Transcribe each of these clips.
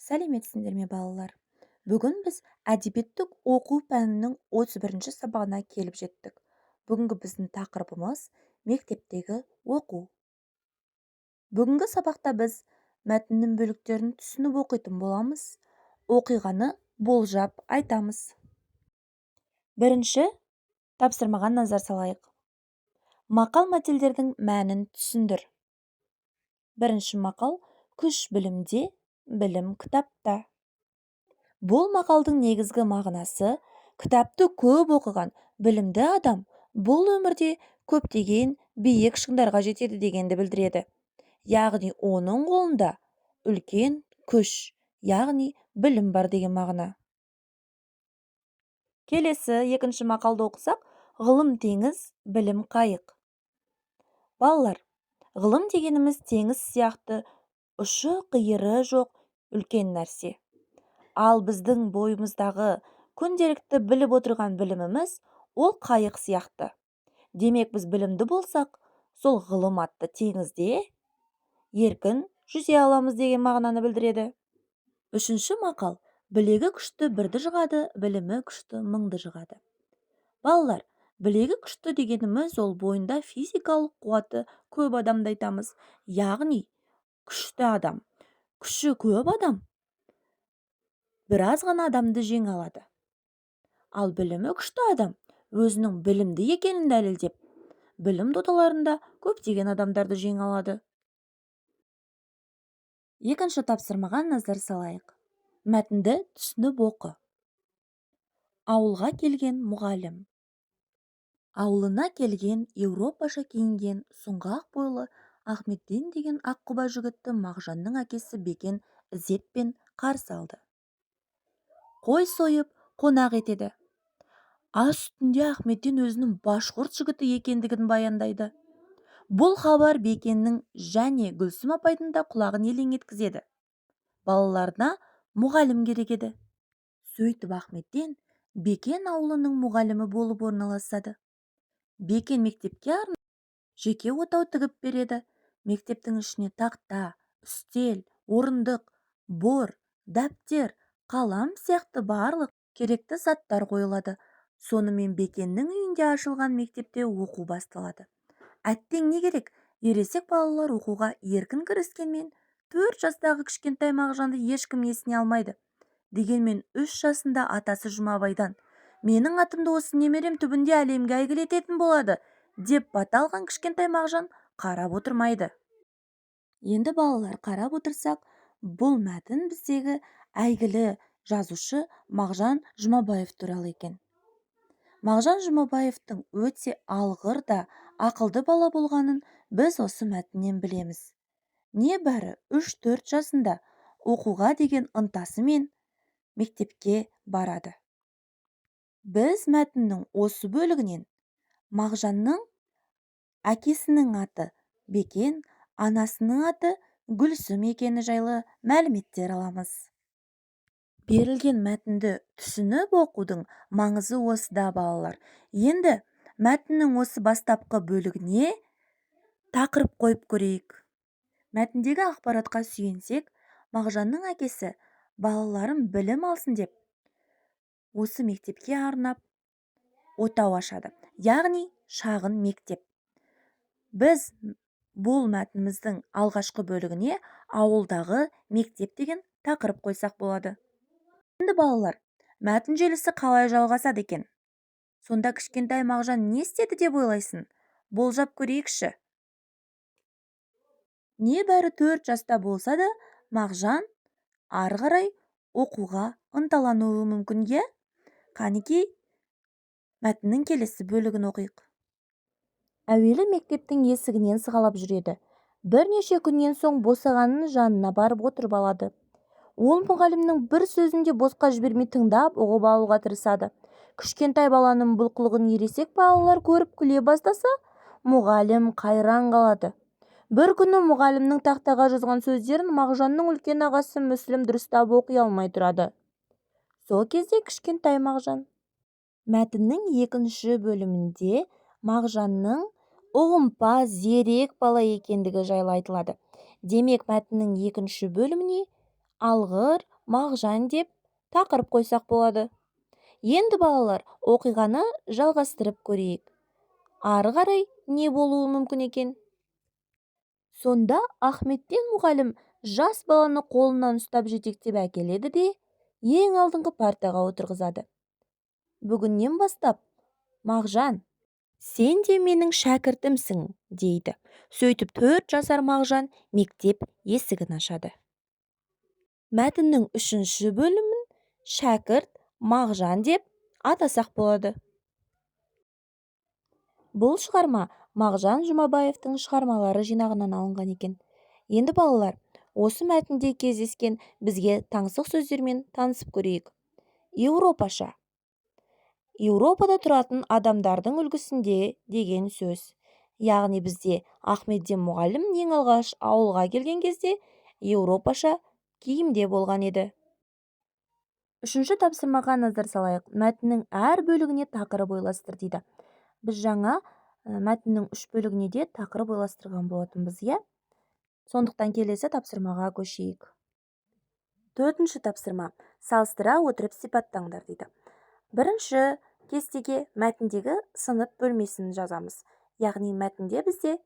Сәлеметсіңдер ме балалар? Бүгін біз әдебиеттік оқу пәнінің 31-ші сабағына келіп жеттік. Бүгінгі біздің тақырыбымыз мектептегі оқу. Бүгінгі сабақта біз мәтіннің бөліктерін түсініп оқитын боламыз. Оқиғаны болжап айтамыз. Бірінші тапсырмаға назар салайық. Мақал-мәтелдердің мәнін түсіндір. Бірінші мақал: күш білімде, білім кітапта. Бұл мақалдың негізгі мағынасы: кітапты көп оқыған білімді адам бұл өмірде көптеген биік шыңдарға жетеді дегенді білдіреді. Яғни оның қолында үлкен күш, яғни білім бар деген мағына. Келесі екінші мақалды оқысақ: ғылым теңіз, білім қайық. Балалар, ғылым дегеніміз теңіз сияқты ұшы-қиыры жоқ үлкен нәрсе. Ал біздің бойымыздағы күнделікті біліп отырған біліміміз ол қайық сияқты. Демек біз білімді болсақ, сол ғылым атты теңізде еркін жүзе аламыз деген мағынаны білдіреді. Үшінші мақал: білегі күшті бірді жығады, білімі күшті мыңды жығады. Балалар, білегі күшті дегеніміз ол бойында физикалық қуаты көп адамды айтамыз. Яғни күшті адам, күші көп адам біраз ғана адамды жеңе алады. Ал білімі күшті адам өзінің білімді екенін дәлелдеп, білім додаларында көптеген адамдарды жеңе алады. Екінші тапсырмаға назар салайық. Мәтінді түсініп оқы. Ауылға келген мұғалім. Ауылына келген еуропаша киінген сұңғақ бойлы Ахметден деген аққұба жігітті Мағжанның әкесі Бекен ізетпен қарсы алды. Қой сойып қонақ етеді. Ас үстінде Ахметден өзінің башқұрт жігіті екендігін баяндайды. Бұл хабар Бекеннің және Гүлсім апайдың да құлағын елең еткізеді. Балаларына мұғалім керек еді. Сөйтіп Ахметден Бекен ауылының мұғалімі болып орналасады. Бекен мектепке жеке отау тігіп береді. Мектептің ішіне тақта, үстел, орындық, бор, дәптер, қалам сияқты барлық керекті заттар қойылады. Сонымен Бекеннің үйінде ашылған мектепте оқу басталады. Әттең не керек, ересек балалар оқуға еркін кіріскенмен 4 жастағы кішкентай Мағжанды ешкім есіне алмайды. Дегенмен 3 жасында атасы Жұмабайдан: менің атымды осы немерем түбінде әлемге әйгілі ететін болады деп бата алған кішкентай Мағжан қарап отырмайды. Енді балалар қарап отырсақ, бұл мәтін біздегі әйгілі жазушы Мағжан Жұмабаев туралы екен. Мағжан Жұмабаевтың өте алғыр да ақылды бала болғанын біз осы мәтіннен білеміз. Небәрі 3-4 жасында оқуға деген ынтасымен мектепке барады. Біз мәтіннің осы бөлігінен Мағжанның әкесінің аты Бекен, анасының аты Гүлсім екені жайлы мәліметтер аламыз. Берілген мәтінді түсініп оқудың маңызы осыда балалар. Енді мәтіннің осы бастапқы бөлігіне тақырып қойып көрейік. Мәтіндегі ақпаратқа сүйенсек, Мағжанның әкесі балаларым білім алсын деп осы мектепке арнап отау ашады, яғни шағын мектеп. Біз бұл мәтініміздің алғашқы бөлігіне ауылдағы мектеп деген тақырып қойсақ болады. Енді балалар, мәтін желісі қалай жалғасады екен? Сонда кішкентай Мағжан не істеді деп ойлайсың? Болжап көрейікші. Небәрі 4 жаста болса да, Мағжан ары қарай оқуға ынталануы мүмкін, е? Қанекей, мәтіннің келесі бөлігін оқиық. Әуелі мектептің есігінен сығалап жүреді. Бірнеше күннен соң босағаның жанына барып отырып алады. Ол мұғалімнің бір сөзінде босқа жібермей тыңдап, ұғып алуға тырысады. Кішкентай баланың бұл қылығын ересек балалар көріп күле бастаса, мұғалім қайран қалады. Бір күні мұғалімнің тақтаға жазған сөздерін Мағжанның үлкен ағасы Мүсілім дұрыстап оқи алмай тұрады. Сол кезде кішкентай Мағжан. Мәтіннің екінші бөлімінде Мағжанның ұғымпаз, зерек бала екендігі жайлы айтылады. Демек мәтіннің екінші бөліміне алғыр, Мағжан деп тақырып қойсақ болады. Енді балалар, оқиғаны жалғастырып көрейік. Ары қарай не болуы мүмкін екен? Сонда Ахметтен мұғалім жас баланы қолынан ұстап жетектеп әкеледі де ең алдыңғы партаға отырғызады. Бүгіннен бастап, Мағжан, сен де менің шәкіртімсің, дейді. Сөйтіп 4 жасар Мағжан мектеп есігін ашады. Мәтіннің 3-ші бөлімін шәкірт Мағжан деп атасақ болады. Бұл шығарма Мағжан Жұмабаевтың шығармалары жинағынан алынған екен. Енді балалар, осы мәтінде кездескен бізге таңсық сөздермен танысып көрейік. Еуропаша. Еуропада тұратын адамдардың үлгісінде деген сөз. Яғни бізде Ахметден мұғалім ең алғаш ауылға келген кезде еуропаша киімде болған еді. 3-ші тапсырмаға назар салайық. Мәтіннің әр бөлігіне тақырып ойластыр дейді. Біз жаңа мәтіннің 3 бөлігіне де тақырып ойластырған болатынбыз, иә? Сондықтан келесі тапсырмаға көшейік. 4-ші тапсырма. Салыстыра отырып сипаттаңдар дейді. Бірінші кестеге мәтіндегі сынып бөлмесін жазамыз. Яғни мәтінде бізде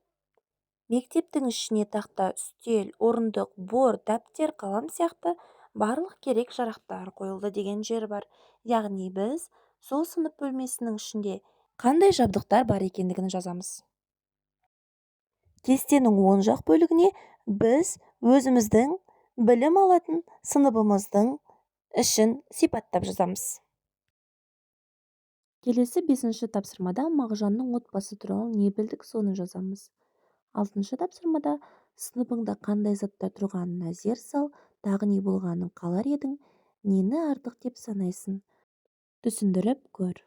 мектептің ішіне тақта, үстел, орындық, бор, дәптер, қалам сияқты барлық керек жарақтар қойылды деген жер бар. Яғни біз сол сынып бөлмесінің ішінде қандай жабдықтар бар екендігін жазамыз. Кестенің оң жақ бөлігіне біз өзіміздің білім алатын сыныбымыздың ішін сипаттап жазамыз. Келесі 5-ші тапсырмада Мағжанның отбасы туралы не білдік, соны жазамыз. 6-шы тапсырмада сыныбыңда қандай заттар тұрғанына зер сал, тағы не болғанын қалар едің, нені артық деп санайсың, түсіндіріп көр.